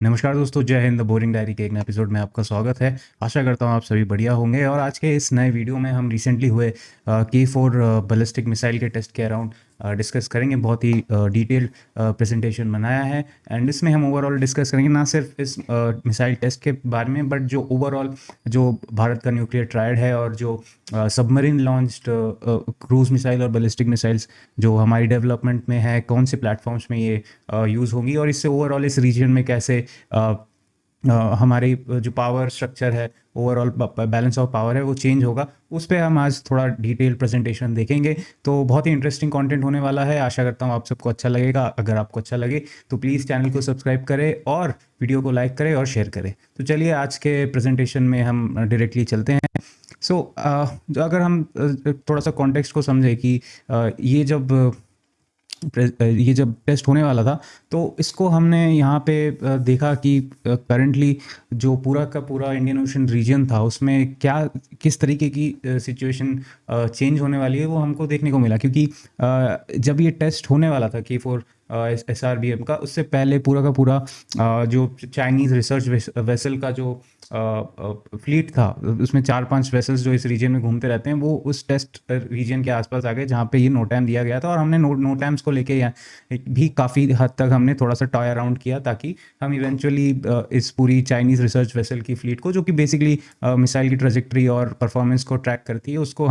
नमस्कार दोस्तों, जय हिंद। द बोरिंग डायरी के एक नए एपिसोड में आपका स्वागत है। आशा करता हूँ आप सभी बढ़िया होंगे। और आज के इस नए वीडियो में हम रिसेंटली हुए K4 बैलिस्टिक मिसाइल के टेस्ट के अराउंड डिस्कस करेंगे। बहुत ही डिटेल्ड प्रेजेंटेशन बनाया है एंड इसमें हम ओवरऑल डिस्कस करेंगे ना सिर्फ इस मिसाइल टेस्ट के बारे में, बट जो ओवरऑल जो भारत का न्यूक्लियर ट्रायड है और जो सबमरीन लॉन्च्ड क्रूज मिसाइल और बैलिस्टिक मिसाइल्स जो हमारी डेवलपमेंट में है, कौन से प्लेटफॉर्म्स में ये यूज़ होंगी और इससे ओवरऑल इस रीजन में कैसे हमारी जो पावर स्ट्रक्चर है, ओवरऑल बैलेंस ऑफ पावर है, वो चेंज होगा। उस पर हम आज थोड़ा डिटेल प्रेजेंटेशन देखेंगे। तो बहुत ही इंटरेस्टिंग कंटेंट होने वाला है। आशा करता हूँ आप सबको अच्छा लगेगा। अगर आपको अच्छा लगे तो प्लीज़ चैनल को सब्सक्राइब करें और वीडियो को लाइक करें और शेयर करें। तो चलिए आज के प्रेजेंटेशन में हम डायरेक्टली चलते हैं। अगर हम थोड़ा सा कॉन्टेक्स्ट को समझें कि ये जब टेस्ट होने वाला था, तो इसको हमने यहाँ पे देखा कि करंटली जो पूरा का पूरा इंडियन ओशन रीजन था, उसमें क्या किस तरीके की सिचुएशन चेंज होने वाली है, वो हमको देखने को मिला। क्योंकि जब ये टेस्ट होने वाला था K4 SRBM का, उससे पहले पूरा का पूरा जो चाइनीज़ रिसर्च वेसल का जो फ्लीट था, उसमें 4-5 वेसल्स जो इस रीजन में घूमते रहते हैं, वो उस टेस्ट रीजन के आसपास आ गए जहाँ पे ये नोटैम दिया गया था। और हमने नोटैम्स को लेके यहाँ भी काफ़ी हद तक हमने थोड़ा सा टॉय अराउंड किया, ताकि हम इवेंचुअली इस पूरी चाइनीज़ रिसर्च वेसल की फ्लीट को, जो कि बेसिकली मिसाइल की ट्रेजेक्ट्री और परफॉर्मेंस को ट्रैक करती है, उसको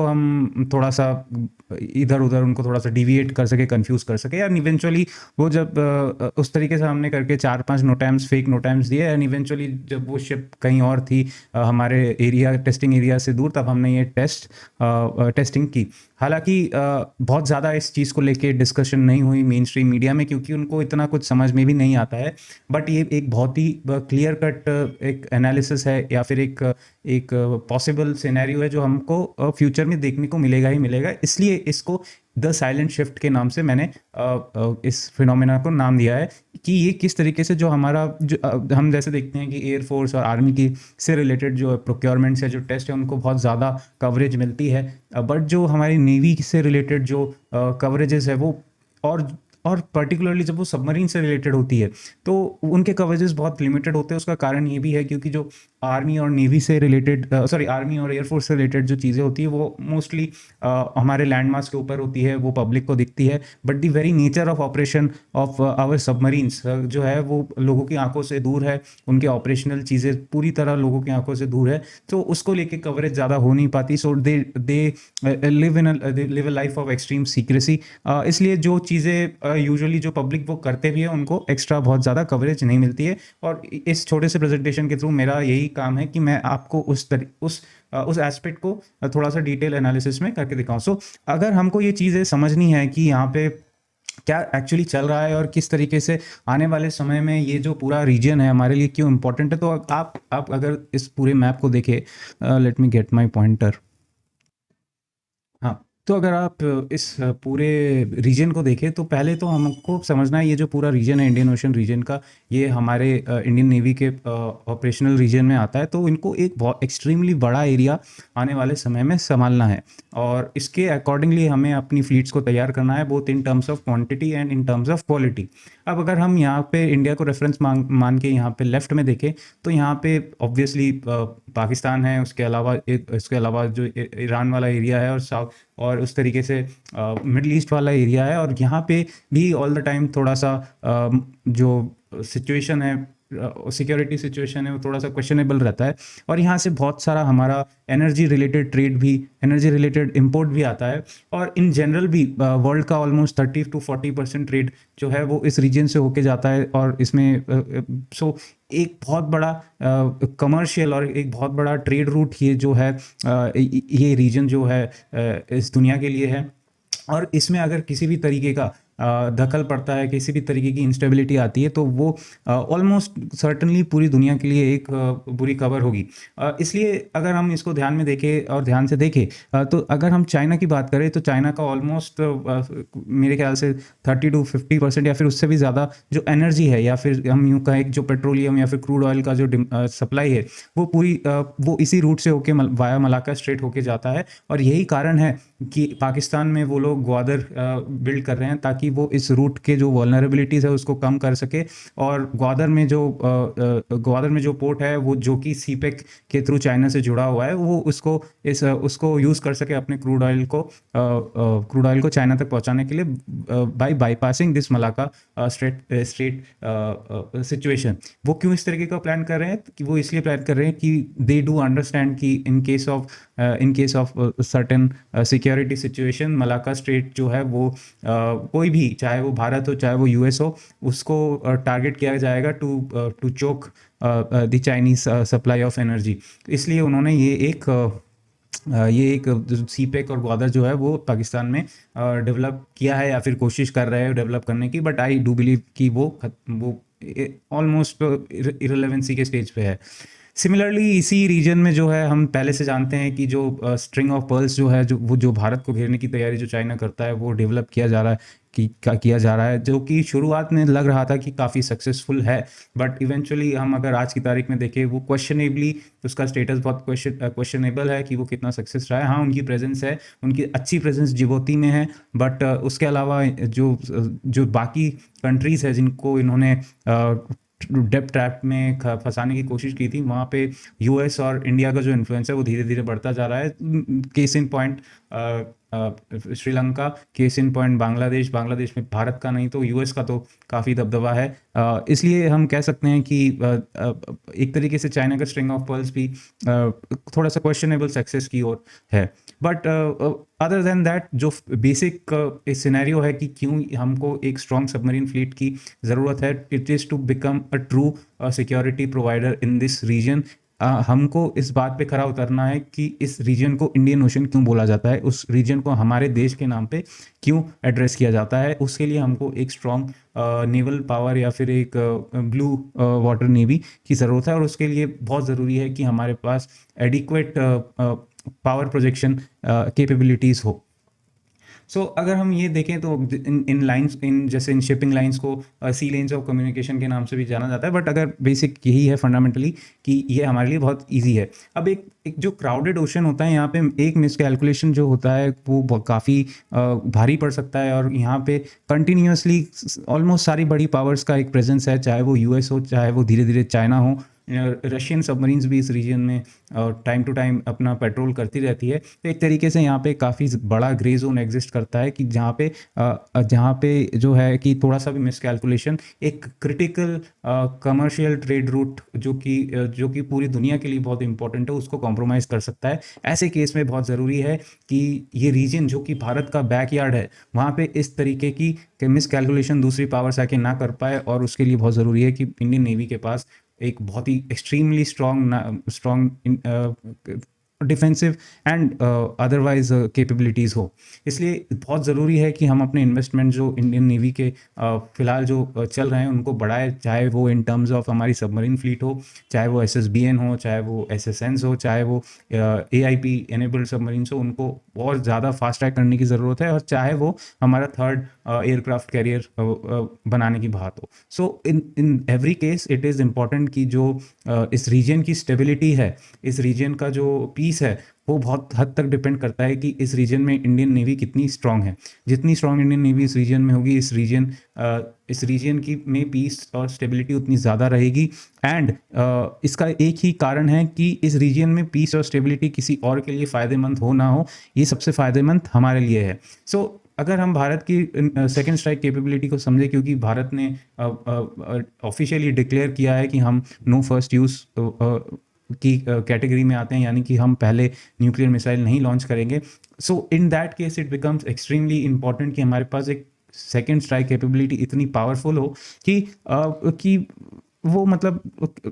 हम थोड़ा सा इधर उधर उनको थोड़ा सा डिविएट कर सके, कंफ्यूज कर सके। एंड इवेंचुअली वो जब उस तरीके से हमने करके 4-5 नोटैम्स, फेक नोटैम्स दिए, एंड इवेंचुअली जब वो शिप कहीं और थी हमारे एरिया, टेस्टिंग एरिया से दूर, तब हमने ये टेस्टिंग की। हालांकि बहुत ज़्यादा इस चीज़ को लेके डिस्कशन नहीं हुई मेन स्ट्रीम मीडिया में, क्योंकि उनको इतना कुछ समझ में भी नहीं आता है। बट ये एक बहुत ही क्लियर कट एक एनालिसिस है, या फिर एक पॉसिबल सिनेरियो है जो हमको फ्यूचर में देखने को मिलेगा ही मिलेगा। इसलिए इसको द साइलेंट शिफ्ट के नाम से मैंने इस फिनोमेना को नाम दिया है, कि ये किस तरीके से जो हमारा हम जैसे देखते हैं कि एयरफोर्स और आर्मी की से रिलेटेड जो प्रोक्योरमेंट्स है, जो टेस्ट है, उनको बहुत ज़्यादा कवरेज मिलती है। बट जो हमारी नेवी से रिलेटेड जो कवरेजेस है, वो और और पर्टिकुलरली जब वो सबमरीन से रिलेटेड होती है, तो उनके कवरेजेस बहुत लिमिटेड होते हैं। उसका कारण ये भी है क्योंकि जो आर्मी और नेवी से रिलेटेड आर्मी और एयरफोर्स से रिलेटेड जो चीज़ें होती है, वो मोस्टली हमारे लैंड मास के ऊपर होती है, वो पब्लिक को दिखती है। But the very nature of operation of our submarines जो है, वो लोगों की आंखों से दूर है। उनके ऑपरेशनल चीज़ें पूरी तरह लोगों की आंखों से दूर है, तो उसको लेके कवरेज ज़्यादा हो नहीं पाती। So they they live a life of extreme secrecy. इसलिए जो चीज़ें यूजुअली जो पब्लिक वो करते भी है, उनको एक्स्ट्रा बहुत ज़्यादा कवरेज नहीं मिलती है। और इस छोटे से प्रेजेंटेशन के थ्रू मेरा यही काम है कि मैं आपको उस एस्पेक्ट को थोड़ा सा डिटेल एनालिसिस में करके दिखाऊं। सो अगर हमको ये चीज़ें समझनी है कि यहाँ पे क्या एक्चुअली चल रहा है और किस तरीके से आने वाले समय में ये जो पूरा रीजन है हमारे लिए क्यों इम्पोर्टेंट है, तो आप अगर इस पूरे मैप को देखें, let me gate my pointer. हाँ, तो अगर आप इस पूरे रीजन को देखें, तो पहले तो हमको समझना है ये जो पूरा रीजन है इंडियन ओशन रीजन का, ये हमारे इंडियन नेवी के ऑपरेशनल रीजन में आता है। तो इनको एक बहुत एक्सट्रीमली बड़ा एरिया आने वाले समय में संभालना है, और इसके अकॉर्डिंगली हमें अपनी फ्लीट्स को तैयार करना है, both in terms of quantity and in terms of quality. अब अगर हम यहाँ पे इंडिया को रेफरेंस मान के यहाँ पे लेफ्ट में देखें, तो यहाँ पे ऑब्वियसली पाकिस्तान है, उसके अलावा जो ईरान वाला एरिया है, और साउथ और उस तरीके से मिडल ईस्ट वाला एरिया है। और यहाँ पे भी ऑल द टाइम थोड़ा सा जो सिचुएशन है, सिक्योरिटी सिचुएशन है, वो थोड़ा सा क्वेश्चनेबल रहता है। और यहाँ से बहुत सारा हमारा एनर्जी रिलेटेड ट्रेड भी, एनर्जी रिलेटेड इंपोर्ट भी आता है। और इन जनरल भी वर्ल्ड का ऑलमोस्ट 30-40% ट्रेड जो है वो इस रीजन से होके जाता है। और इसमें एक बहुत बड़ा कमर्शियल और एक बहुत बड़ा ट्रेड रूट ये जो है, ये रीजन जो है इस दुनिया के लिए है। और इसमें अगर किसी भी तरीके का दखल पड़ता है, किसी भी तरीके की इंस्टेबिलिटी आती है, तो वो ऑलमोस्ट सर्टनली पूरी दुनिया के लिए एक बुरी खबर होगी। इसलिए अगर हम इसको ध्यान में देखें और ध्यान से देखें, तो अगर हम चाइना की बात करें, तो चाइना का ऑलमोस्ट मेरे ख्याल से 30-50% या फिर उससे भी ज़्यादा जो एनर्जी है, या फिर हम यूँ कहें जो पेट्रोलियम या फिर क्रूड ऑयल का जो सप्लाई है, वो वो इसी रूट से होके वाया मलाक्का स्ट्रेट होके जाता है। और यही कारण है कि पाकिस्तान में वो लोग ग्वादर बिल्ड कर रहे हैं, ताकि ताकि वो इस रूट के जो वल्नरेबिलिटीज़ है उसको कम कर सके, और ग्वादर में जो पोर्ट है वो जो कि सीपेक के थ्रू चाइना से जुड़ा हुआ है, वो उसको यूज़ कर सके अपने क्रूड ऑयल को चाइना तक पहुंचाने के लिए, by bypassing this Malacca strait situation. वो क्यों इस तरीके का प्लान कर रहे हैं? कि वो इसलिए प्लान कर रहे हैं कि दे डू अंडरस्टैंड कि in case of certain security situation, Malacca strait जो है वो कोई भी, चाहे वो भारत हो चाहे वो यूएस हो, उसको टारगेट किया जाएगा to choke the Chinese supply of energy. इसलिए उन्होंने ये एक सीपेक और ग्वादर जो है वो पाकिस्तान में डेवलप किया है, या फिर कोशिश कर रहे हैं डेवलप करने की, बट आई डू बिलीव कि वो ऑलमोस्ट इररिलेवेंसी के स्टेज पे है। सिमिलरली इसी रीजन में जो है, हम पहले से जानते हैं कि जो स्ट्रिंग ऑफ पर्ल्स जो है, जो भारत को घेरने की तैयारी जो चाइना करता है, वो डेवलप किया जा रहा है, किया जा रहा है, जो कि शुरुआत में लग रहा था कि काफ़ी सक्सेसफुल है, बट इवेंचुअली हम अगर आज की तारीख में देखें, वो क्वेश्चनेबली उसका स्टेटस बहुत क्वेश्चनेबल है कि वो कितना सक्सेस रहा है। हाँ, उनकी प्रेजेंस है, उनकी अच्छी प्रेजेंस जिबूती में है, बट उसके अलावा जो बाकी कंट्रीज़ है जिनको इन्होंने डेप ट्रैप में फंसाने की कोशिश की थी, वहाँ पे यूएस और इंडिया का जो इन्फ्लुएंस है वो धीरे धीरे बढ़ता जा रहा है। Case in point Sri Lanka, case in point Bangladesh में भारत का नहीं तो यूएस का तो काफ़ी दबदबा है। इसलिए हम कह सकते हैं कि एक तरीके से चाइना का स्ट्रिंग ऑफ पर्ल्स भी थोड़ा सा क्वेश्चनेबल सक्सेस की ओर है। बट अदर देन दैट, जो बेसिक सिनेरियो है कि क्यों हमको एक स्ट्रॉन्ग सबमरीन फ्लीट की ज़रूरत है, it is to become a true security provider in this region. हमको इस बात पे खरा उतरना है कि इस रीजन को इंडियन ओशन क्यों बोला जाता है, उस रीजन को हमारे देश के नाम पे क्यों एड्रेस किया जाता है। उसके लिए हमको एक स्ट्रॉन्ग नेवल पावर या फिर एक ब्लू वाटर नेवी की ज़रूरत है, और उसके लिए बहुत ज़रूरी है कि हमारे पास एडिक्वेट पावर प्रोजेक्शन कैपेबिलिटीज़ हो। सो अगर हम ये देखें तो इन लाइंस, जैसे इन शिपिंग लाइंस को सी लेन्स ऑफ कम्युनिकेशन के नाम से भी जाना जाता है, बट अगर बेसिक यही है फंडामेंटली कि ये हमारे लिए बहुत इजी है। अब एक जो क्राउडेड ओशन होता है, यहाँ पे एक मिसकैलकुलेशन जो होता है वो काफ़ी भारी पड़ सकता है, और यहाँ पे कंटिन्यूसली ऑलमोस्ट सारी बड़ी पावर्स का एक प्रेजेंस है, चाहे वो यूएस हो चाहे वो धीरे धीरे चाइना हो। रशियन सबमरीन्स भी इस रीजन में टाइम टू टाइम अपना पेट्रोल करती रहती है। तो एक तरीके से यहाँ पे काफ़ी बड़ा ग्रे जोन एग्जिस्ट करता है कि जहाँ पे जो है कि थोड़ा सा भी मिसकैलकुलेशन एक क्रिटिकल कमर्शियल ट्रेड रूट जो कि पूरी दुनिया के लिए बहुत इंपॉर्टेंट है, उसको कॉम्प्रोमाइज़ कर सकता है। ऐसे केस में बहुत ज़रूरी है कि ये रीजन जो कि भारत का बैकयार्ड है, वहाँ पे इस तरीके की मिसकैलकुलेशन दूसरी पावर्स आके ना कर पाए, और उसके लिए बहुत ज़रूरी है कि इंडियन नेवी के पास एक बहुत ही extremely strong defensive and otherwise capabilities हो। इसलिए बहुत ज़रूरी है कि हम अपने इन्वेस्टमेंट जो इंडियन नेवी के फ़िलहाल जो चल रहे हैं उनको बढ़ाए, चाहे वो इन टर्म्स ऑफ हमारी सबमरीन फ्लीट हो, चाहे वो SSBN हो, चाहे वो SSNs हो, चाहे वो AIP एनेबल्ड सबमरीन्स हो, उनको और ज़्यादा फास्ट ट्रैक करने की ज़रूरत है, और चाहे वो हमारा थर्ड एयरक्राफ्ट कैरियर बनाने की बात हो। So in every case it is important कि जो इस रीजन की स्टेबिलिटी है, इस रीजन का जो पीस है, वो बहुत हद तक डिपेंड करता है कि इस रीजन में इंडियन नेवी कितनी स्ट्रांग है। जितनी स्ट्रांग इंडियन नेवी इस रीजन में होगी, इस रीजन की में पीस और स्टेबिलिटी उतनी ज़्यादा रहेगी। एंड इसका एक ही कारण है कि इस रीजन में पीस और स्टेबिलिटी किसी और के लिए फ़ायदेमंद हो ना हो, ये सबसे फ़ायदेमंद हमारे लिए है। सो अगर हम भारत की सेकेंड स्ट्राइक कैपेबिलिटी को समझें, क्योंकि भारत ने ऑफिशियली डिक्लेयर किया है कि हम नो फर्स्ट यूज़ की कैटेगरी में आते हैं, यानी कि हम पहले न्यूक्लियर मिसाइल नहीं लॉन्च करेंगे। So in that case it becomes extremely important कि हमारे पास एक सेकेंड स्ट्राइक कैपेबिलिटी इतनी पावरफुल हो कि वो मतलब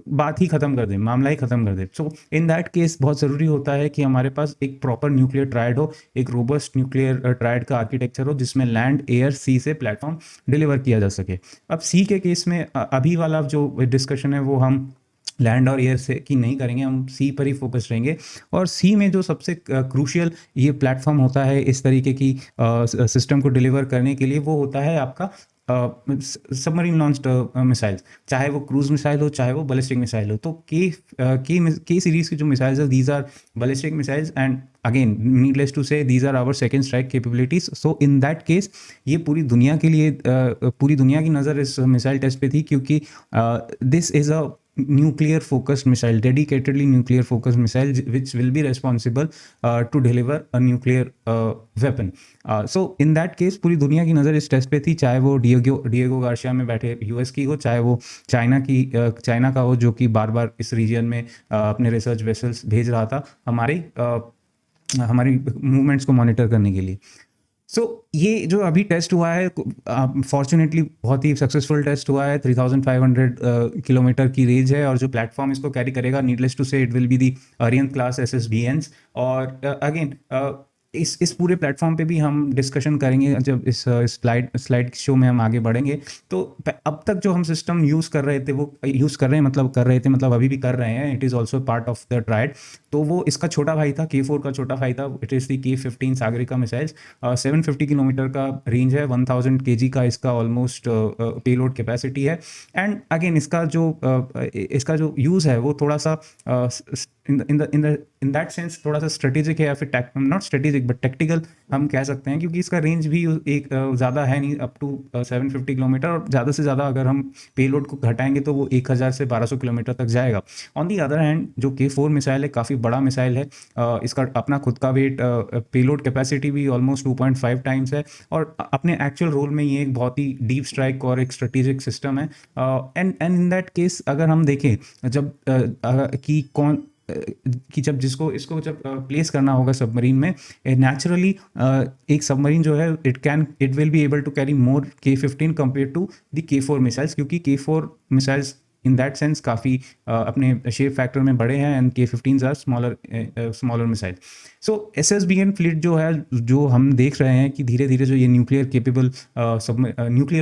बात ही ख़त्म कर दे, मामला ही ख़त्म कर दे। सो इन दैट केस बहुत ज़रूरी होता है कि हमारे पास एक प्रॉपर न्यूक्लियर ट्रायड हो, एक रोबस्ट न्यूक्लियर ट्रायड का आर्किटेक्चर हो, जिसमें लैंड, एयर, सी से प्लेटफॉर्म डिलीवर किया जा सके। अब सी के केस में अभी वाला जो डिस्कशन है वो हम लैंड और एयर से की नहीं करेंगे, हम सी पर ही फोकस रहेंगे। और सी में जो सबसे क्रूशियल ये प्लेटफॉर्म होता है इस तरीके की सिस्टम को डिलीवर करने के लिए, वो होता है आपका सबमरीन लॉन्च्ड मिसाइल्स, चाहे वो क्रूज मिसाइल हो चाहे वो बैलिस्टिक मिसाइल हो। तो के सीरीज़ की जो मिसाइल्स है, these are ballistic missiles and again needless to say these are our second strike capabilities. So in that case ये पूरी दुनिया के लिए पूरी दुनिया की नज़र इस मिसाइल टेस्ट पे थी, क्योंकि this is a nuclear focused missile, dedicatedly nuclear focused missile, which will be responsible to deliver a nuclear weapon. So in that case पूरी दुनिया की नज़र इस टेस्ट पे थी, चाहे वो डिएगो गार्सिया में बैठे यूएस की हो, चाहे वो चाइना का हो, जो कि बार बार इस रीजन में अपने रिसर्च वेसल्स भेज रहा था हमारी मूवमेंट्स को मॉनिटर करने के लिए. सो ये जो अभी टेस्ट हुआ है, फॉर्चुनेटली बहुत ही सक्सेसफुल टेस्ट हुआ है. 3500 किलोमीटर की रेंज है, और जो प्लेटफॉर्म इसको कैरी करेगा, नीडलेस टू से it will be the Arihant class SSBNs. और अगेन इस पूरे प्लेटफॉर्म पे भी हम डिस्कशन करेंगे जब इस स्लाइड शो में हम आगे बढ़ेंगे. तो अब तक जो हम सिस्टम यूज़ कर रहे थे, वो यूज़ कर रहे हैं, मतलब अभी भी कर रहे हैं. It is also part of the triad. तो वो इसका छोटा भाई था, K4 का छोटा भाई था. It is the K15 Sagarika missiles. 750 kilometre का रेंज है, 1000 kg का इसका ऑलमोस्ट पेलोड कैपेसिटी है. एंड अगेन इसका जो यूज़ है वो थोड़ा सा इन दैट सेंस थोड़ा सा स्ट्रेटेजिक है, या फिर नॉट स्ट्रेटेजिक बट टेक्टिकल हम कह सकते हैं, क्योंकि इसका रेंज भी एक ज़्यादा है नहीं, अप टू 750 किलोमीटर. और ज़्यादा से ज़्यादा अगर हम पेलोड को घटाएंगे तो वो 1000 से 1200 किलोमीटर तक जाएगा. ऑन दी अदर हैंड जो K4 मिसाइल है, काफ़ी बड़ा मिसाइल है. इसका अपना खुद का वेट, पेलोड कैपेसिटी भी ऑलमोस्ट 2.5 टाइम्स है. और अपने एक्चुअल रोल में ये एक बहुत ही डीप स्ट्राइक और एक स्ट्रेटेजिक सिस्टम है. एंड इन दैट केस अगर हम देखें जब इसको जब प्लेस करना होगा सबमरीन में, नेचुरली एक सबमरीन जो है it will be able to carry more K15 compare to the K4 missiles, क्योंकि K4 missiles in that sense काफ़ी अपने शेप फैक्टर में बड़े हैं, and K15s are smaller missile. So SSBN fleet जो है, जो हम देख रहे हैं कि धीरे धीरे जो ये न्यूक्लियर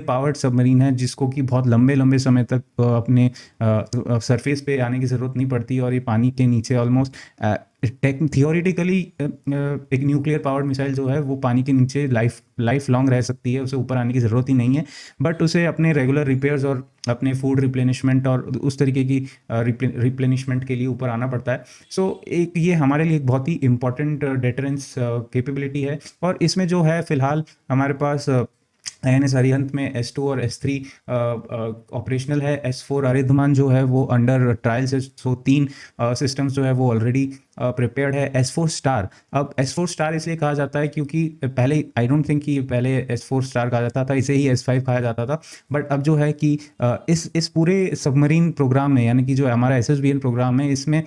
पावर्ड सबमरीन है, जिसको कि बहुत लंबे समय तक अपने सरफेस पे आने की ज़रूरत नहीं पड़ती, और ये पानी के नीचे ऑलमोस्ट थियोरिटिकली एक न्यूक्लियर पावर्ड मिसाइल जो है वो पानी के नीचे लाइफ लॉन्ग रह सकती है, उसे ऊपर आने की ज़रूरत ही नहीं है. बट उसे अपने रेगुलर रिपेयर्स और अपने फूड रिप्लेनिशमेंट और उस तरीके की रिप्लेनिशमेंट के लिए ऊपर आना पड़ता है. सो एक ये हमारे लिए एक बहुत ही इंपॉर्टेंट डेटरेंस कैपेबिलिटी है. और इसमें जो है फ़िलहाल हमारे पास INS अरिहंत में S2 और S3 ऑपरेशनल है. S4 अरिधमान जो है वो अंडर ट्रायल्स है. सो 3 सिस्टम्स जो है वो ऑलरेडी प्रिपेयर्ड है. S4 स्टार, अब S4 स्टार इसलिए कहा जाता है क्योंकि पहले आई डोंट थिंक कि पहले S4 स्टार कहा जाता था, इसे ही S5 कहा जाता था. बट अब जो है कि इस पूरे सबमरीन प्रोग्राम में, यानी कि जो हमारा SSBN प्रोग्राम है, इसमें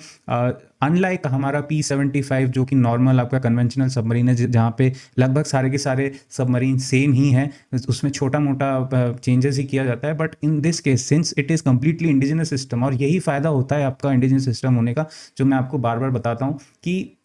अनलाइक हमारा P75 जो कि नॉर्मल आपका कन्वेंशनल सबमरीन है, जहाँ पे लगभग सारे के सारे सबमरीन सेम ही हैं, उसमें छोटा मोटा चेंजेस ही किया जाता है. But in this case since it is completely indigenous system, और यही फ़ायदा होता है आपका इंडिजिनस सिस्टम होने का, जो मैं आपको बार बार बताता हूँ कि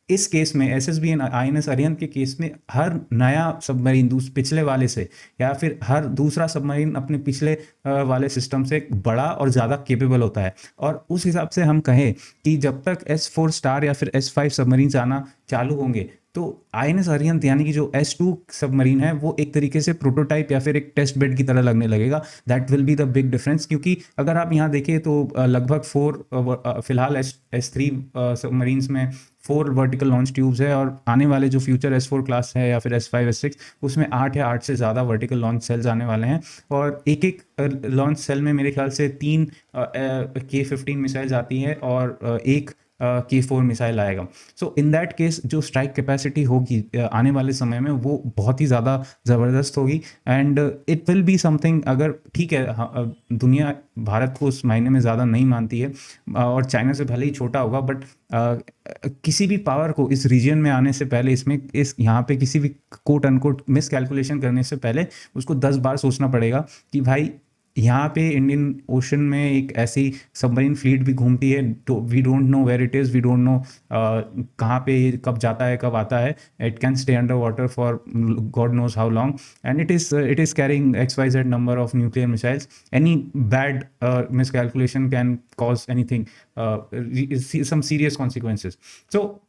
इस केस में SSBN INS अरिहंत के केस में हर नया सबमरीन पिछले वाले से, या फिर हर दूसरा सबमरीन अपने पिछले वाले सिस्टम से बड़ा और ज़्यादा केपेबल होता है. और उस हिसाब से हम कहें कि जब तक S4 स्टार या फिर S5 सबमरीन आना चालू होंगे, तो INS अरिहंत यानी कि जो S2 सबमरीन है वो एक तरीके से प्रोटोटाइप या फिर एक टेस्ट बेड की तरह लगने लगेगा. That will be the big difference, क्योंकि अगर आप यहाँ देखें तो लगभग 4 फिलहाल S3 सबमरीन्स में 4 वर्टिकल लॉन्च ट्यूब्स है, और आने वाले जो फ्यूचर S4 क्लास है या फिर S5 S6 उसमें 8 या 8 से ज़्यादा वर्टिकल लॉन्च सेल्स आने वाले हैं. और एक लॉन्च सेल में मेरे ख्याल से 3 K15 मिसाइल्स आती हैं, और एक K4 मिसाइल आएगा. सो इन दैट केस जो स्ट्राइक कैपेसिटी होगी आने वाले समय में, वो बहुत ही ज़्यादा ज़बरदस्त होगी. And it will be something, अगर ठीक है दुनिया भारत को उस मायने में ज़्यादा नहीं मानती है, और चाइना से भले ही छोटा होगा, बट किसी भी पावर को इस रीजन में आने से पहले, यहाँ पे किसी भी कोट अनकोट मिस कैलकुलेशन करने से पहले उसको 10 बार सोचना पड़ेगा कि भाई यहाँ पे इंडियन ओशन में एक ऐसी सबमरीन फ्लीट भी घूमती है, तो we don't know where it is, we don't know कहाँ पे ये कब जाता है कब आता है. It can stay under water for God knows how long, and it is carrying XYZ number of nuclear missiles. Any bad miscalculation can cause anything, some serious consequences. So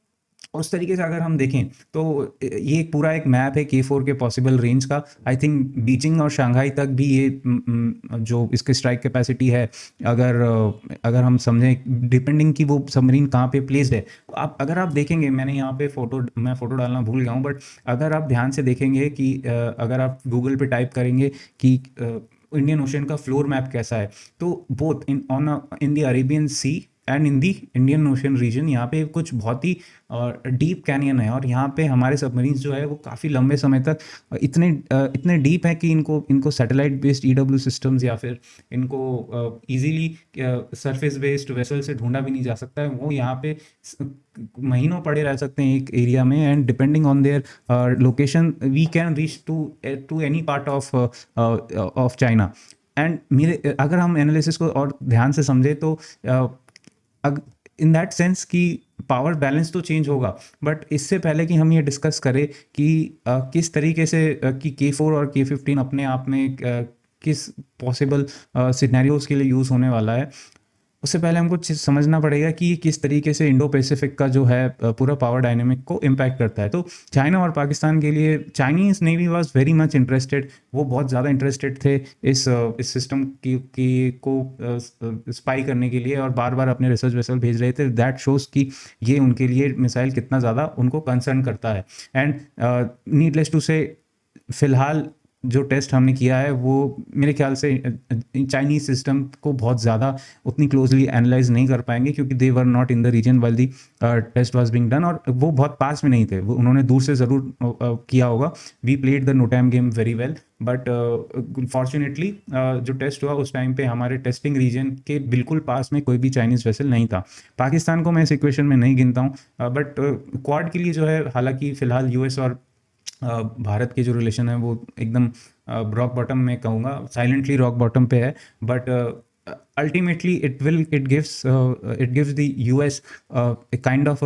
उस तरीके से अगर हम देखें तो ये एक पूरा एक मैप है K4 के पॉसिबल रेंज का। आई थिंक बीजिंग और शंघाई तक भी ये जो इसकी स्ट्राइक कैपेसिटी है, अगर अगर हम समझें डिपेंडिंग कि वो सबमरीन कहाँ पे प्लेस्ड है। तो आप अगर आप देखेंगे, मैंने यहाँ पे मैं फ़ोटो डालना भूल गया हूँ, बट अगर आप ध्यान से देखेंगे कि अगर आप गूगल पे टाइप करेंगे कि इंडियन ओशन का फ्लोर मैप कैसा है, तो both in the Arabian Sea and in the Indian Ocean region यहाँ पे कुछ बहुत ही डीप कैनियन है। और यहाँ पे हमारे सबमरीन्स जो है वो काफ़ी लंबे समय तक इतने डीप हैं कि इनको इनको सैटेलाइट बेस्ड ईडब्ल्यू सिस्टम्स या फिर इनको इजीली सरफेस बेस्ड वेसल से ढूंढा भी नहीं जा सकता है। वो यहाँ पे महीनों पड़े रह सकते हैं एक एरिया में, and depending on their location we can reach to any part of China. And मेरे अगर हम एनालिसिस को और ध्यान से समझे तो इन दैट सेंस कि पावर बैलेंस तो चेंज होगा, बट इससे पहले कि हम ये डिस्कस करें कि किस तरीके से कि K4 और K15 अपने आप में किस पॉसिबल सिनेरियोज के लिए यूज़ होने वाला है, उससे पहले हमको समझना पड़ेगा कि ये किस तरीके से इंडो पैसिफिक का जो है पूरा पावर डायनेमिक को इम्पैक्ट करता है। तो चाइना और पाकिस्तान के लिए Chinese navy was very much interested, वो बहुत ज़्यादा इंटरेस्टेड थे इस सिस्टम की को स्पाई करने के लिए, और बार बार अपने रिसर्च वेसल भेज रहे थे। दैट शोज कि ये उनके लिए मिसाइल कितना ज़्यादा उनको कंसर्न करता है। एंड नीडलेस टू से फिलहाल जो टेस्ट हमने किया है वो मेरे ख्याल से चाइनीज सिस्टम को बहुत ज़्यादा उतनी क्लोजली एनालाइज नहीं कर पाएंगे, क्योंकि they were not in the region while the test was being done, और वो बहुत पास में नहीं थे, वो उन्होंने दूर से ज़रूर किया होगा। We played the NOTAM game very well, but fortunately जो टेस्ट हुआ उस टाइम पे हमारे टेस्टिंग रीजन के बिल्कुल पास में कोई भी चाइनीज़ वेसल नहीं था। पाकिस्तान को मैं इस इक्वेशन में नहीं गिनता हूँ, बट क्वाड के लिए जो है, हालांकि फ़िलहाल यूएस और भारत के जो रिलेशन है वो एकदम रॉक बॉटम में कहूँगा, साइलेंटली रॉक बॉटम पे है, but ultimately it gives the US एक काइंड ऑफ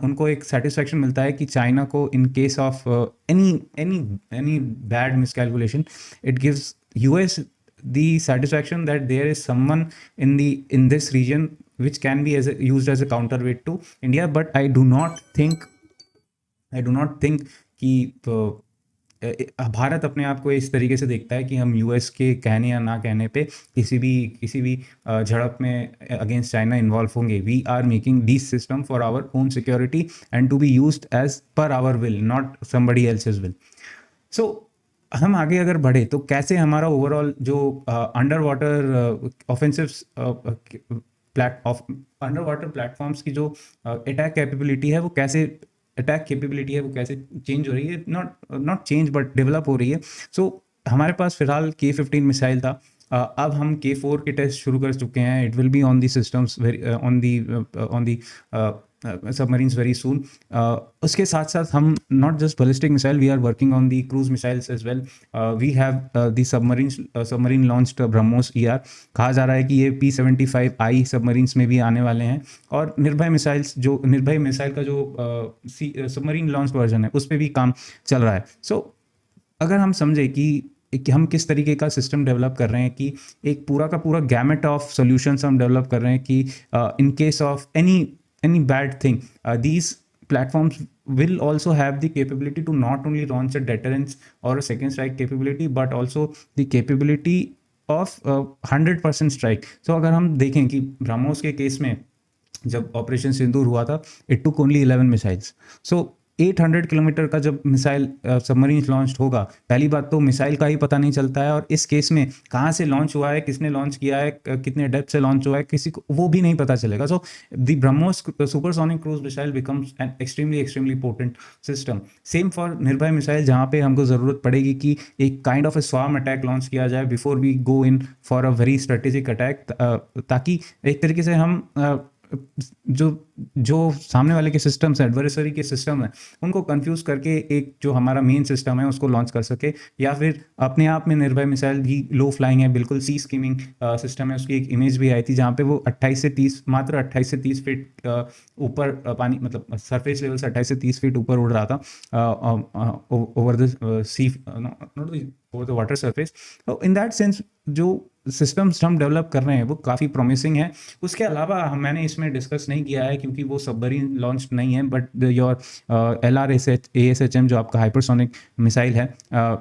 उनको एक सेटिस्फैक्शन मिलता है कि चाइना को in case of any bad miscalculation, it gives US the satisfaction that there is someone in this region which can be used as a counterweight to India. But I do not think कि भारत अपने आप को इस तरीके से देखता है कि हम यूएस के कहने या ना कहने पे किसी भी झड़प में अगेंस्ट चाइना इन्वॉल्व होंगे। We are making this system for our own security and to be used as per our will, not somebody else's will. So हम आगे अगर बढ़े तो कैसे हमारा ओवरऑल जो under water offensive under water platforms की जो अटैक कैपेबिलिटी है वो कैसे चेंज हो रही है, नॉट चेंज बट डेवलप हो रही है। सो हमारे पास फिलहाल K15 मिसाइल था, अब हम K4 के टेस्ट शुरू कर चुके हैं। It will be on the systems on the submarines very soon. उसके साथ साथ हम not just ballistic missile, we are working on the cruise missiles as well. We have the submarine launched BrahMos ER। कहा जा रहा है कि ये P75I सबमरीन्स में भी आने वाले हैं, और निर्भय मिसाइल का जो सबमरीन लॉन्च वर्जन है उस पर भी काम चल रहा है। सो अगर हम समझे कि हम किस तरीके का सिस्टम डेवलप कर रहे हैं, कि एक पूरा का पूरा गैमेट ऑफ सॉल्यूशंस हम डेवलप कर रहे हैं कि in case of any bad thing, these platforms will also have the capability to not only launch a deterrence or a second strike capability, but also the capability of 100% strike. So अगर हम देखें कि ब्रह्मोस के case में जब operation सिंदूर हुआ था, it took only 11 missiles. So 800 kilometre का जब मिसाइल सबमरीन लॉन्च होगा, पहली बात तो मिसाइल का ही पता नहीं चलता है, और इस केस में कहाँ से लॉन्च हुआ है, किसने लॉन्च किया है, कितने डेप्थ से लॉन्च हुआ है, किसी को वो भी नहीं पता चलेगा। So the BrahMos supersonic cruise missile becomes an extremely potent system. Same for Nirbhay missile, जहाँ पे हमको ज़रूरत पड़ेगी कि एक kind of a swarm attack launch किया जाए before we go in for a very strategic attack, ताकि एक तरीके से हम जो सामने वाले के सिस्टम्स हैं, एडवर्सरी के सिस्टम है, उनको कंफ्यूज करके एक जो हमारा मेन सिस्टम है उसको लॉन्च कर सके। या फिर अपने आप में निर्भय मिसाइल भी लो फ्लाइंग है, बिल्कुल सी स्कीमिंग सिस्टम है। उसकी एक इमेज भी आई थी जहाँ पे वो 28 से 30 फीट ऊपर पानी, मतलब सरफेस लेवल से 28 से 30 फीट ऊपर उड़ रहा था over the sea, not over the water surface. In that sense जो सिस्टम्स हम डेवलप कर रहे हैं वो काफ़ी प्रॉमिसिंग है। उसके अलावा मैंने इसमें डिस्कस नहीं किया है क्योंकि वो सबमरीन लॉन्च नहीं है, बट योर LRASHM जो आपका हाइपरसोनिक मिसाइल है,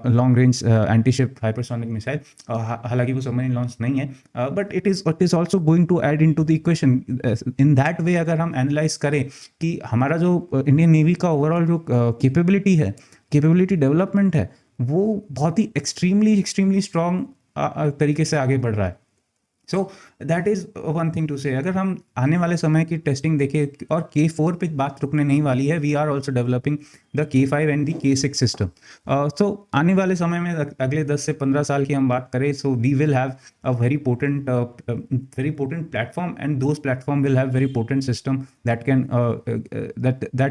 long range anti ship hypersonic missile, हालांकि वो सबमरीन लॉन्च नहीं है, but it is also going to add in to the equation. In that way अगर हम एनालाइज करें कि हमारा जो इंडियन नेवी का ओवरऑल जो कैपेबिलिटी है, कैपेबिलिटी डेवलपमेंट है, वो बहुत ही एक्सट्रीमली एक्सट्रीमली स्ट्रॉन्ग तरीके से आगे बढ़ रहा है। So that is one thing to say. अगर हम आने वाले समय की टेस्टिंग देखें, और K4 पे बात रुकने नहीं वाली है, we are also developing the K5 and the K6 system. So आने वाले समय में अगले 10 से 15 साल की हम बात करें, so we will have a very potent platform, and those platform will have very potent system that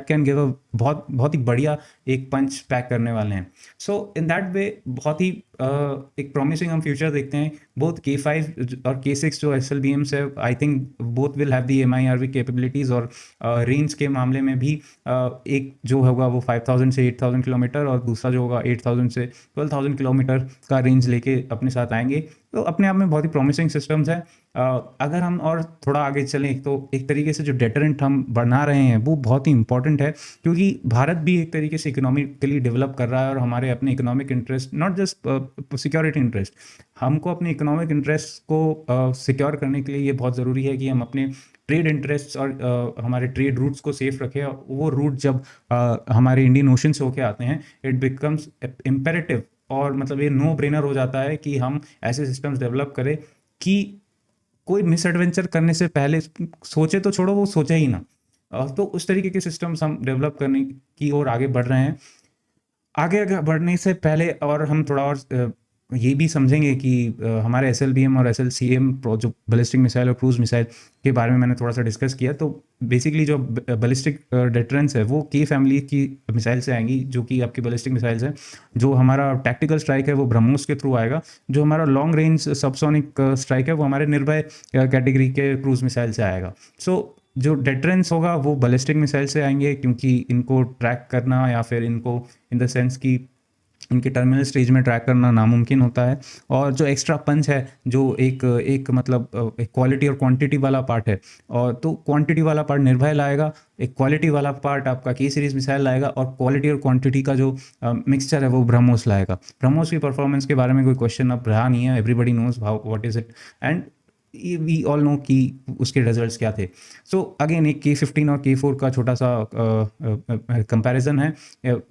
can give a बहुत ही बढ़िया एक पंच पैक करने वाले हैं। सो इन दैट वे बहुत ही एक प्रॉमिसिंग हम फ्यूचर देखते हैं। बोथ K5 और K6 जो SLBMs है, I think both will have the MIRV capabilities, और रेंज के मामले में भी एक जो होगा वो 5000 से 8000 किलोमीटर, और दूसरा जो होगा 8000 से 12000 किलोमीटर का रेंज लेके अपने साथ आएंगे। तो अपने आप में बहुत ही प्रॉमिसिंग सिस्टम्स हैं। अगर हम और थोड़ा आगे चलें तो एक तरीके से जो डेटरेंट हम बना रहे हैं वो बहुत ही इंपॉर्टेंट है, क्योंकि भारत भी एक तरीके से इकोनॉमिकली डेवलप कर रहा है, और हमारे अपने economic interest, not just security interest, हमको अपने इकोनॉमिक इंटरेस्ट को सिक्योर करने के लिए ये बहुत ज़रूरी है कि हम अपने ट्रेड इंटरेस्ट्स और हमारे ट्रेड रूट्स को सेफ रखें। वो रूट जब हमारे इंडियन ओशन से होके आते हैं, इट बिकम्स इम्पेरेटिव, और मतलब ये नो ब्रेनर हो जाता है कि हम ऐसे सिस्टम्स डेवलप करें कि कोई मिस एडवेंचर करने से पहले सोचे तो छोड़ो, वो सोचे ही ना। तो उस तरीके के सिस्टम्स हम डेवलप करने की ओर आगे बढ़ रहे हैं। आगे बढ़ने से पहले और हम थोड़ा और ये भी समझेंगे कि हमारे SLBM और SLCM जो बैलिस्टिक मिसाइल और क्रूज मिसाइल के बारे में मैंने थोड़ा सा डिस्कस किया। तो बेसिकली जो बैलिस्टिक डेटरेंस है वो K फैमिली की मिसाइल से आएंगी, जो कि आपकी बैलिस्टिक मिसाइल्स हैं। जो हमारा टैक्टिकल स्ट्राइक है वो ब्रह्मोस के थ्रू आएगा। जो हमारा लॉन्ग रेंज सबसोनिक स्ट्राइक है वो हमारे निर्भय कैटेगरी के क्रूज मिसाइल से आएगा। सो जो डेटरेंस होगा वो बैलिस्टिक मिसाइल से आएंगे, क्योंकि इनको ट्रैक करना या फिर इनको इन द सेंस कि इनके टर्मिनल स्टेज में ट्रैक करना नामुमकिन होता है। और जो एक्स्ट्रा पंच है, जो एक मतलब एक क्वालिटी और क्वांटिटी वाला पार्ट है, और तो क्वांटिटी वाला पार्ट निर्भय लाएगा, एक क्वालिटी वाला पार्ट आपका K सीरीज मिसाइल लाएगा, और क्वालिटी और क्वांटिटी का जो मिक्सचर है वो ब्रह्मोस लाएगा। ब्रह्मोस की परफॉर्मेंस के बारे में कोई क्वेश्चन अब रहा नहीं है, everybody knows how what is it, and we all know कि उसके रिजल्ट्स क्या थे। सो अगेन एक K15 और K4 का छोटा सा कंपैरिजन है।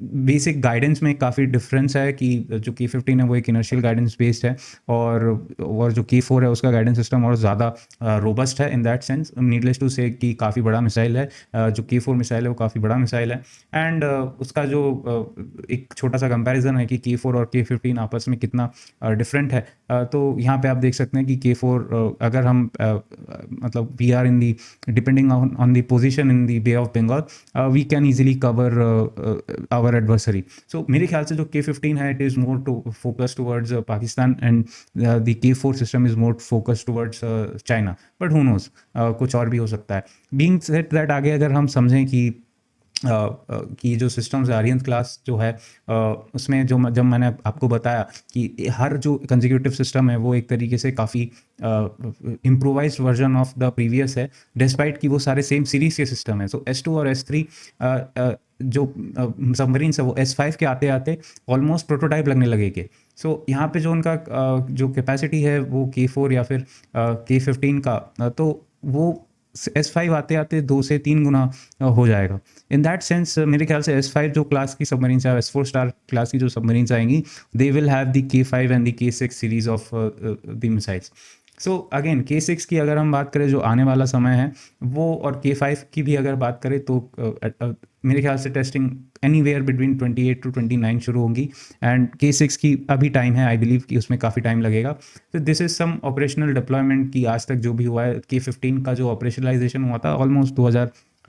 बेसिक गाइडेंस में काफ़ी डिफरेंस है कि जो K15 है वो एक इनर्शियल गाइडेंस बेस्ड है, और जो K4 है उसका गाइडेंस सिस्टम और ज़्यादा रोबस्ट है in that sense. Needless to say कि काफ़ी बड़ा मिसाइल है, जो K4 मिसाइल है वो काफ़ी बड़ा मिसाइल है। एंड उसका जो एक छोटा सा कंपैरिजन है कि K4 और K15 आपस में कितना डिफरेंट है। तो यहाँ पे आप देख सकते हैं कि K4 अगर हम मतलब we are in the depending on the position in the Bay of Bengal, we can easily cover our adversary. So मेरे ख्याल से जो K15 है, it is more to focus towards Pakistan, and the K4 system is more focus towards China, but who knows, कुछ और भी हो सकता है। बीइंग सेड दैट, आगे अगर हम समझें कि जो सिस्टम्स आर्यन क्लास जो है, उसमें जब मैंने आपको बताया कि हर जो कंसेक्यूटिव सिस्टम है वो एक तरीके से काफ़ी improvised version of the previous है, डिस्पाइट कि वो सारे सेम सीरीज के सिस्टम है। सो S2 और S3 जो सबमरीन्स है वो S5 के आते आते ऑलमोस्ट प्रोटोटाइप लगने लगेंगे। सो यहाँ पे जो उनका जो कैपेसिटी है वो K4 या फिर K15 का, तो वो S5 आते आते 2 से 3 गुना हो जाएगा। इन दैट सेंस मेरे ख्याल से S5 जो क्लास की सबमरीन्स है, S4 स्टार क्लास की जो सबमरीन्स आएंगी, they will have the K5 and the K6 series of the missiles. So again K6 की अगर हम बात करें जो आने वाला समय है वो, और K5 की भी अगर बात करें तो मेरे ख्याल से टेस्टिंग एनीवेयर बिटवीन 28 to 29 शुरू होंगी, एंड K6 की अभी टाइम है, आई बिलीव कि उसमें काफ़ी टाइम लगेगा। तो this is some operational deployment की आज तक जो भी हुआ है। K15 का जो ऑपरेशनलाइजेशन हुआ था ऑलमोस्ट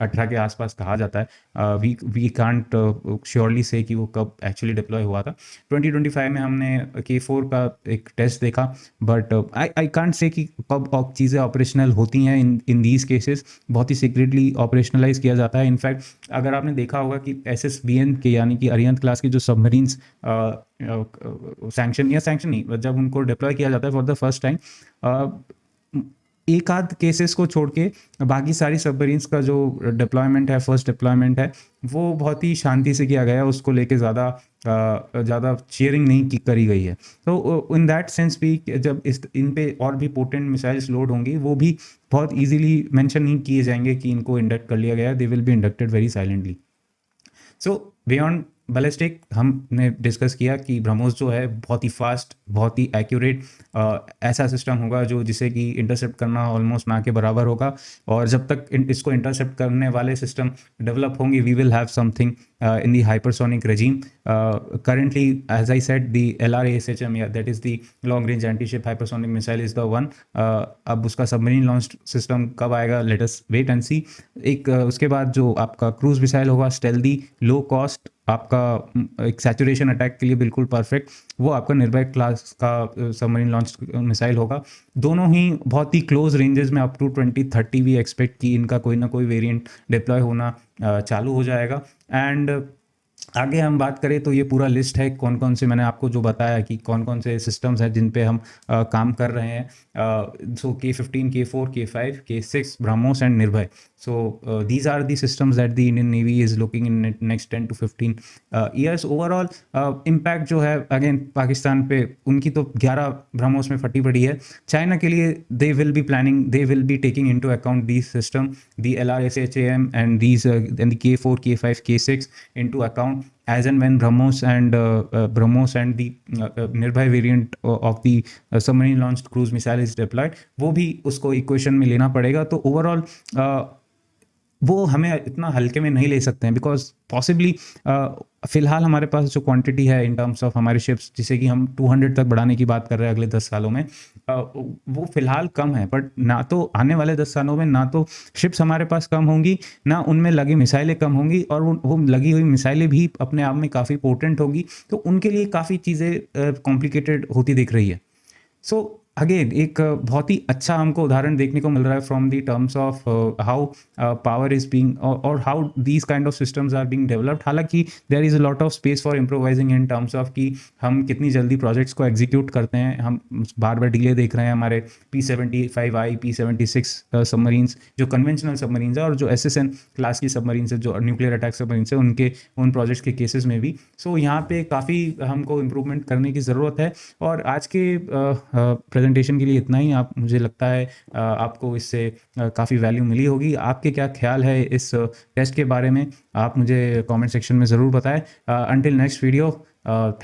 18 के आसपास कहा जाता है। वी कांट श्योरली से कि वो कब एक्चुअली डिप्लॉय हुआ था। 2025 में हमने K4 का एक टेस्ट देखा, बट आई कांट से कि कब चीज़ें ऑपरेशनल होती हैं इन दीज केसेस। बहुत ही सीक्रेटली ऑपरेशनलाइज किया जाता है। इनफैक्ट अगर आपने देखा होगा कि SSBN के यानी कि अरिहंत क्लास के जो सबमरीन्स सैंक्शन नहीं, जब उनको डिप्लॉय किया जाता है फॉर द फर्स्ट टाइम, एक आध केसेस को छोड़ के बाकी सारी सबमरीन्स का जो डिप्लॉयमेंट है, फर्स्ट डिप्लॉयमेंट है, वो बहुत ही शांति से किया गया है। उसको लेके ज़्यादा चीयरिंग नहीं करी गई है। तो इन दैट सेंस भी जब इन पे और भी पोटेंट मिसाइल्स लोड होंगी, वो भी बहुत इजीली मेंशन नहीं किए जाएंगे कि इनको इंडक्ट कर लिया गया है। They will be inducted very silently. So beyond ballistic हमने डिस्कस किया कि ब्रह्मोस जो है बहुत ही फास्ट, बहुत ही एक्यूरेट ऐसा सिस्टम होगा जो जिसे कि इंटरसेप्ट करना ऑलमोस्ट ना के बराबर होगा। और जब तक इसको इंटरसेप्ट करने वाले सिस्टम डेवलप होंगे, we will have something in the hypersonic regime. Currently, as I said, the LRASHM, yeah, that is the long range anti-ship hypersonic missile is the one. अब उसका सबमरीन लॉन्च सिस्टम कब आएगा, let us wait and सी। उसके बाद जो आपका cruise missile होगा, स्टेल्दी, low cost, आपका एक सैचुरेशन अटैक के लिए बिल्कुल परफेक्ट, वो आपका निर्भय क्लास का सबमरीन लॉन्च मिसाइल होगा। दोनों ही बहुत ही क्लोज रेंजेस में, अप टू 2030 भी एक्सपेक्ट कि इनका कोई ना कोई वेरिएंट डिप्लॉय होना चालू हो जाएगा। एंड आगे हम बात करें तो ये पूरा लिस्ट है कौन कौन से, मैंने आपको जो बताया कि कौन कौन से सिस्टम्स हैं जिन पे हम काम कर रहे हैं। सो K15, K4, K5, K6, BrahMos and Nirbhay. So these are the systems that the Indian navy is looking in next 10 to 15 years. Overall impact जो है अगेन पाकिस्तान पे, उनकी तो 11 ब्रह्मोस में फटी पड़ी है। चाइना के लिए they will be taking into account these system, the LRSHAM and the K4, K5, K6 into account as and when BrahMos and the Nirbhay variant of the submarine launched cruise missile is deployed, वो भी उसको equation में लेना पड़ेगा। तो overall वो हमें इतना हल्के में नहीं ले सकते हैं, बिकॉज पॉसिबली फ़िलहाल हमारे पास जो क्वांटिटी है इन टर्म्स ऑफ हमारे शिप्स, जिसे कि हम 200 तक बढ़ाने की बात कर रहे हैं अगले 10 सालों में, वो फ़िलहाल कम है। बट ना तो आने वाले 10 सालों में ना तो शिप्स हमारे पास कम होंगी, ना उनमें लगी मिसाइलें कम होंगी, और वो लगी हुई मिसाइलें भी अपने आप में काफ़ी पोटेंट होगी। तो उनके लिए काफ़ी चीज़ें कॉम्प्लिकेटेड होती दिख रही है। सो अगेन एक बहुत ही अच्छा हमको उदाहरण देखने को मिल रहा है from the terms of how power is being और how these kind of systems are being developed. हालांकि there is a lot of space for improvising in terms of कि हम कितनी जल्दी प्रोजेक्ट्स को एग्जीक्यूट करते हैं। हम बार बार डिले देख रहे हैं हमारे P75I, P76 सबमरीन्स, जो कन्वेंशनल सबमरीन्स है, और जो SSN क्लास की सबमरीन्स है, जो न्यूक्लियर अटैक सबमरीन्स है, उन प्रोजेक्ट्स के केसेस में भी। सो यहाँ पे काफ़ी हमको इम्प्रूवमेंट करने की ज़रूरत है। और आज के प्रेजेंटेशन के लिए इतना ही। आप, मुझे लगता है आपको इससे काफ़ी वैल्यू मिली होगी। आपके क्या ख्याल है इस टेस्ट के बारे में, आप मुझे कमेंट सेक्शन में ज़रूर बताएं। Until next video,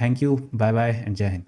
thank you, bye bye and जय हिंद।